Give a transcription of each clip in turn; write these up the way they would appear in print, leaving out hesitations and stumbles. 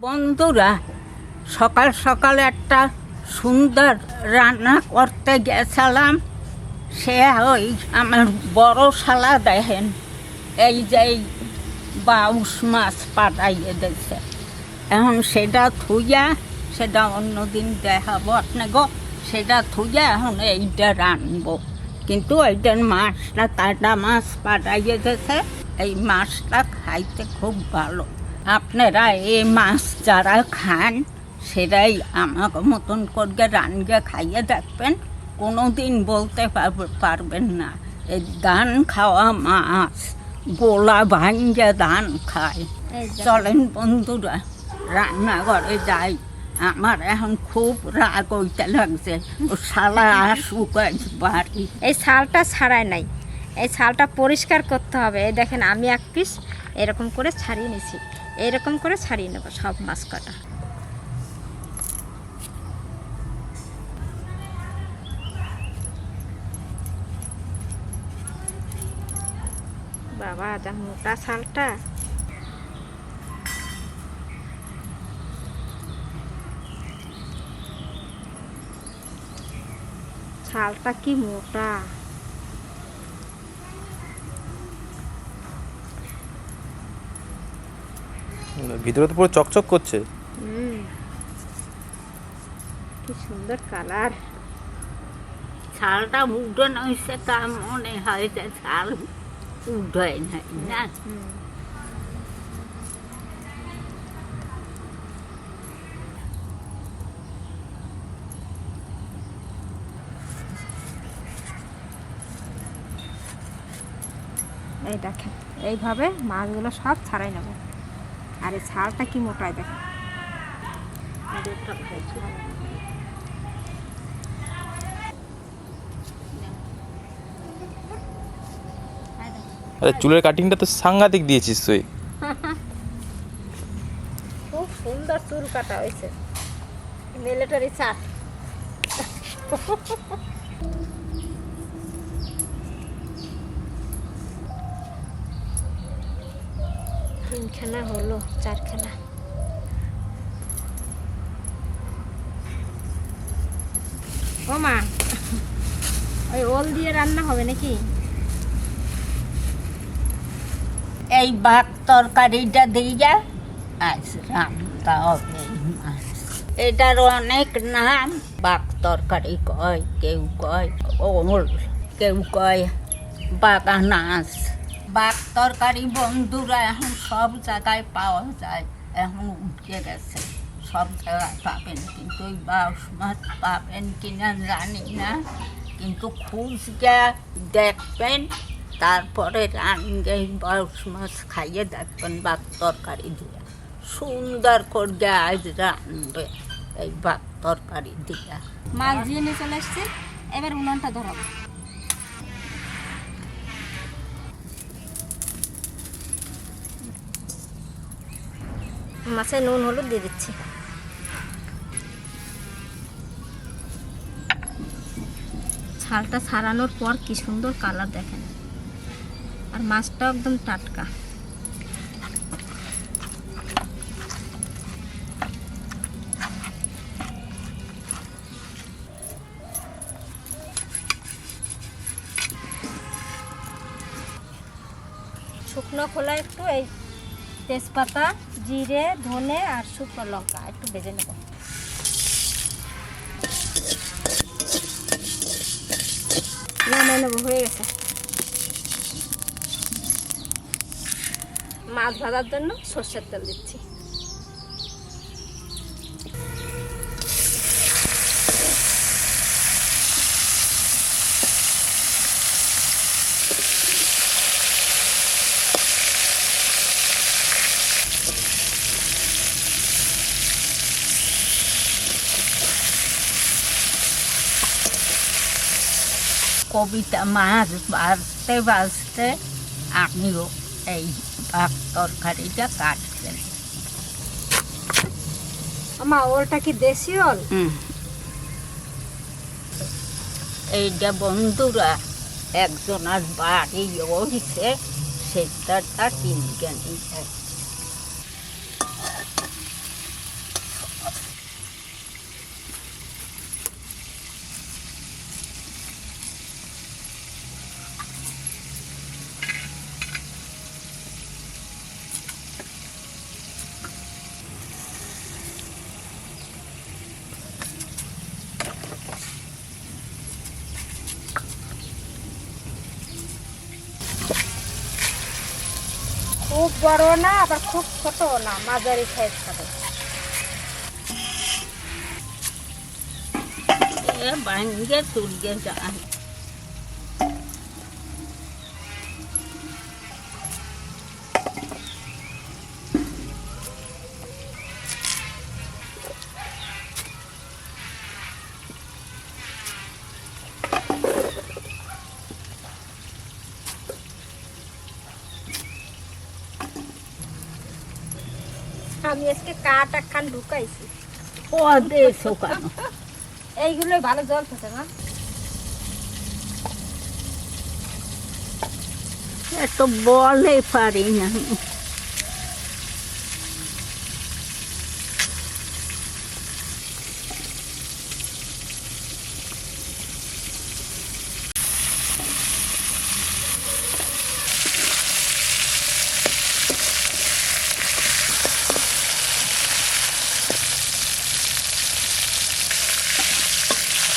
বন্ধুরা, সকাল সকাল একটা সুন্দর রান্না করতে গেছিলাম। সে ওই আমার বড় শালা দেখেন এই যে বাউশ মাছ পাঠাইয়ে দিয়েছে। এখন সেটা থুইয়া সেটা অন্যদিন দেখাবো আপনাকে। সেটা থুইয়া এখন এইটা রানবো, কিন্তু এইটার মাছটা কাটা মাছ পাঠাইয়ে দিয়েছে। এই মাছটা খাইতে খুব ভালো। আপনারা এই মাছ যারা খান সেটাই আমাকে মতন করে রান্না খাইয়ে দেখবেন, কোনো দিন বলতে পারবেন না এই ধান খাওয়া মাছ গোলা ভাঙ্গে ধান খায়। চলেন বন্ধুরা রান্নাঘরে যাই। আমার এখন খুব রাগ হইতে লাগছে, ও শালা আসুক বাড়ি। এই ছালটা ছাড়াই নাই, এই ছালটা পরিষ্কার করতে হবে। এই দেখেন আমি এক পিস এরকম করে ছাড়িয়ে নিছি, এরকম করে ছাড়িয়ে নেব সব মাছ কাটা। বাবা যা মোটা ছালটা। ছালটা কি মোটা। ভিতরে তো পুরো চকচক করছে। কি সুন্দর কালার। ছালটা উঠে নইছে, তা মনে হয় যে ছাল উঠে নাই না। এই দেখেন এইভাবে মাছগুলো সব ছাড়াই নেব। আর এই ছালটা কি মোটাই দেখেন। আরে চুলের কাটিংটা তো সাংঘাতিক দিয়েছিস তুই। খুব সুন্দর চুল কাটা হয়েছে, মিলিটারি চাট। তিনখানা হলো, চারখানা। ও মা, ওই ওল দিয়ে রান্না হবে নাকি? এই ভাত তরকারিটা দিয়ে আজ রান্না হবে মাছ। এটার অনেক নাম, বাঘ তরকারি কয়, কেউ কয় ওল, কেউ কয় বাগানাস। বাঘ তরকারি বন্ধুরা এখন সব জায়গায় পাওয়া যায়, এখন উঠে গেছে, সব জায়গায় পাবেন। কিন্তু ওই বাউশ মাছ পাবেন কিনা জানি না, কিন্তু খুঁজে দেখবেন, তারপরে রান্না বাউশ মাছ খাইয়ে দেখবেন বাঘ তরকারি দিয়ে। সুন্দর করে আজ রান্নবে এই বাঘ তরকারি দিয়ে। মাছ দিয়ে নিয়ে চলে এসছে, এবার উনানটা ধরাবো। মাছে নুন হলুদ দিয়ে দিচ্ছি। ছালটা ছাড়ানোর পর কি সুন্দর কালার দেখেন, আর মাছটাও একদম টাটকা। শুকনো খোলা একটু এই তেজপাতা, জিরে, ধনে আর শুকনো লঙ্কা একটু ভেজে নেব। নামিয়ে নেবো, হয়ে গেছে। মাছ ভাজার জন্য সর্ষের তেল দিচ্ছি। কবিতা মাছ ভাজতে ভাজতে আমিও এই ভাত তরকারিটা কাটছেন। আমা ওলটা কি দেশি ওল? এইটা বন্ধুরা একজনের বাড়ি হয়েছে, সেটা কিনকে নিয়ে বড় না আবার খুব ছোট না, মাঝারি সাইজ হবে। ভাঙ্গে তুলগে যায়। আমি আজকে কাঠ একখান ঢুকাইছি। ও দিয়ে শুকানো। এইগুলোই ভালো জল থাকে না। এত বলে পারি না।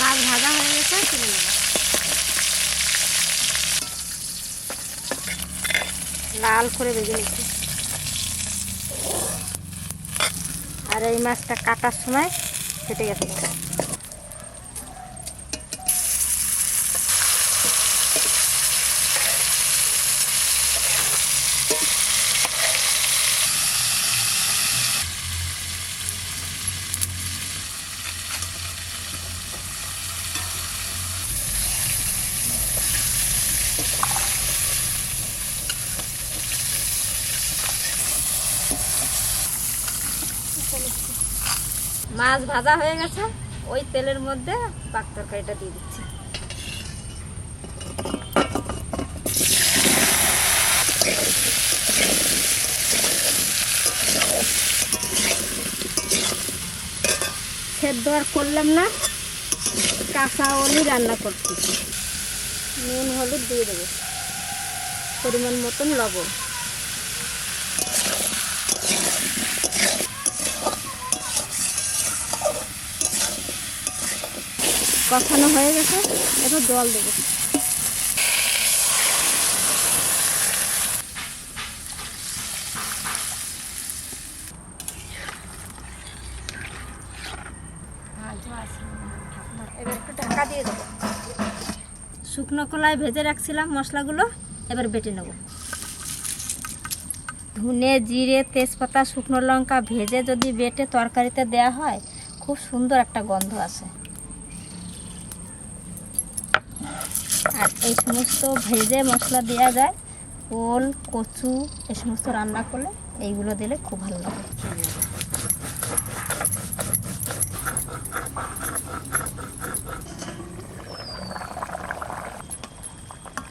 মাছ ভাজা হয়ে গেছে, তুলে নেব। লাল করে ভেজে নিচ্ছি। আর এই মাছটা কাটার সময় ফেটে গেছে। মাছ ভাজা হয়ে গেছে, ওই তেলের মধ্যে পাক তরকারিটা দিয়ে দিচ্ছি। সেদ্ধ আর করলাম না, কাঁচা ওলি রান্না করতেছি। নুন হলুদ দিয়ে দেবো, পরিমাণ মতন লবণ। কষানো হয়ে গেছে, এবার জল দেবো। এবার একটু ঢাকা দিয়ে দেবো। শুকনো কলায় ভেজে রাখছিলাম মশলাগুলো, এবার বেটে নেব। ধনে, জিরে, তেজপাতা, শুকনো লঙ্কা ভেজে যদি বেটে তরকারিতে দেওয়া হয়, খুব সুন্দর একটা গন্ধ আসে। আর এই সমস্ত ভেজে মশলা দেওয়া যায়, ওল, কচু এই সমস্ত রান্না করলে এইগুলো দিলে খুব ভালো লাগে।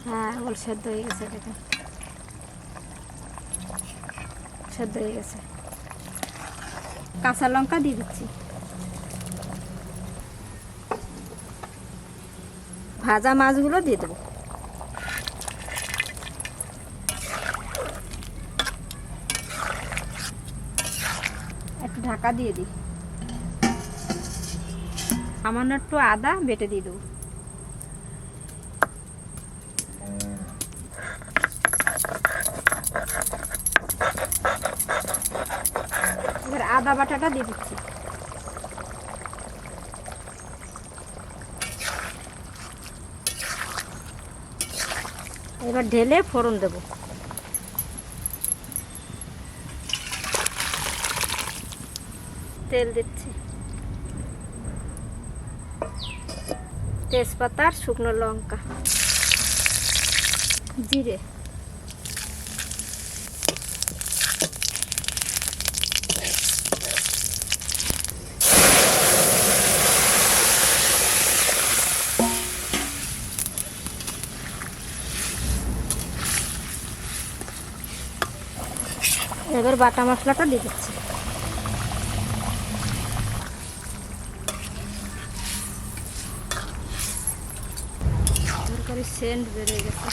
হ্যাঁ, ওল সেদ্ধ হয়ে গেছে, দেখুন সেদ্ধ হয়ে গেছে। কাঁচা লঙ্কা দিয়ে দিচ্ছি। ভাজা মাছগুলো দিয়ে দেবো। একটু ঢাকা দিয়ে দিই। সামান্য একটু আদা বেটে দিয়ে দেবো। এবার আদা বাটাটা দিয়ে দিচ্ছি। এবার ঢেলে ফোড়ন দেব। তেল দিচ্ছি, তেজপাতা, শুকনো লঙ্কা, জিরে, এবার বাটা মশলাটা দিয়ে দিচ্ছি। তরকারি সেন্ট বেরিয়ে গেছে।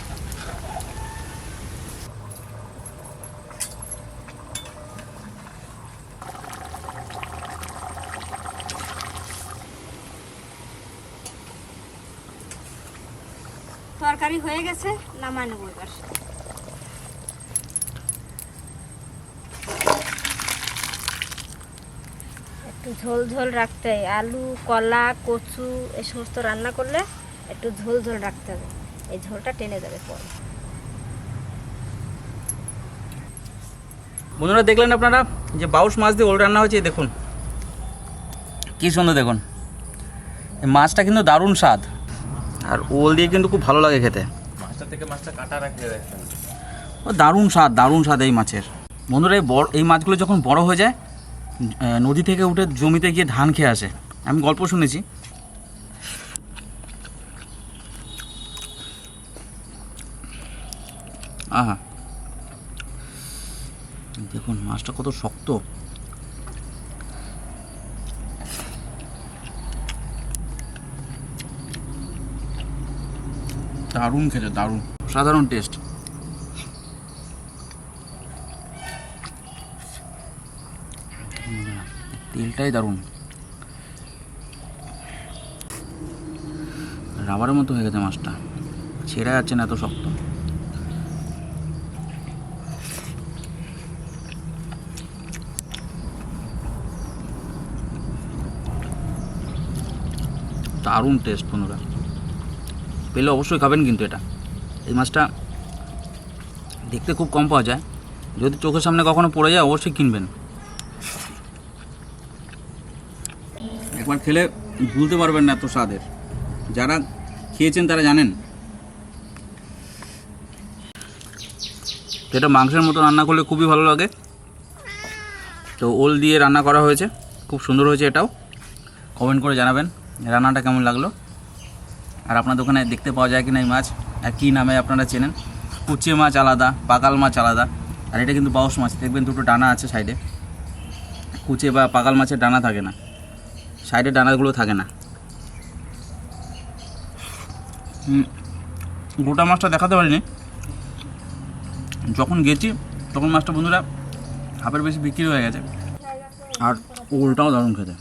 তরকারি হয়ে গেছে, নামায় নেবো এবার। একটু ঝোল ঝোল রাখতে হয়। আলু, কলা, কচু এই সমস্ত রান্না করলে একটু ঝোল ঝোল রাখতে হবে, এই ঝোলটা টেনে যাবে পরে। বন্ধুরা দেখলেন আপনারা যে বাউশ মাছ দিয়ে ওল রান্না হয়েছে, দেখুন কী সুন্দর। দেখুন এই মাছটা কিন্তু দারুণ স্বাদ, আর ওল দিয়ে কিন্তু খুব ভালো লাগে খেতে। মাছটা থেকে মাছটা কাটা রাখলে দেখেন ও দারুণ স্বাদ এই মাছের। বন্ধুরা এই মাছগুলো যখন বড় হয়ে যায় নদী থেকে উঠে জমিতে গিয়ে ধান খেয়ে আসে, আমি গল্প শুনেছি। আহা, দেখুন মাছটা কত শক্ত। দারুণ খেতে, দারুণ, সাধারণ টেস্ট। তেলটাই দারুণ, রাবারের মতো হয়ে গেছে মাছটা, ছেড়ে যাচ্ছে না, এত শক্ত। দারুণ টেস্ট বন্ধুরা, পেলে অবশ্যই খাবেন। কিন্তু এই মাছটা দেখতে খুব কম পাওয়া যায়, যদি চোখের সামনে কখনো পড়ে যায় অবশ্যই কিনবেন। একবার খেলে ভুলতে পারবেন না এত স্বাদের, যারা খেয়েছেন তারা জানেন। এটা মাংসের মতো রান্না করলে খুবই ভালো লাগে। তো ওল দিয়ে রান্না করা হয়েছে, খুব সুন্দর হয়েছে। এটাও কমেন্ট করে জানাবেন রান্নাটা কেমন লাগলো, আর আপনাদের ওখানে দেখতে পাওয়া যায় কিনা এই মাছ, আর কী নামে আপনারা চেনেন। কুচে মাছ আলাদা, পাকাল মাছ আলাদা, আর এটা কিন্তু বাউশ মাছ। দেখবেন দুটো ডানা আছে সাইডে, কুচে বা পাকাল মাছের ডানা থাকে না, সাইডে ডানাগুলো থাকে না। গোটা মাছটা দেখাতে পারিনি, যখন গেছি তখন মাছটা বন্ধুরা হাফের বেশি বিক্রি হয়ে গেছে। আর ওলটাও দারুণ খেতে।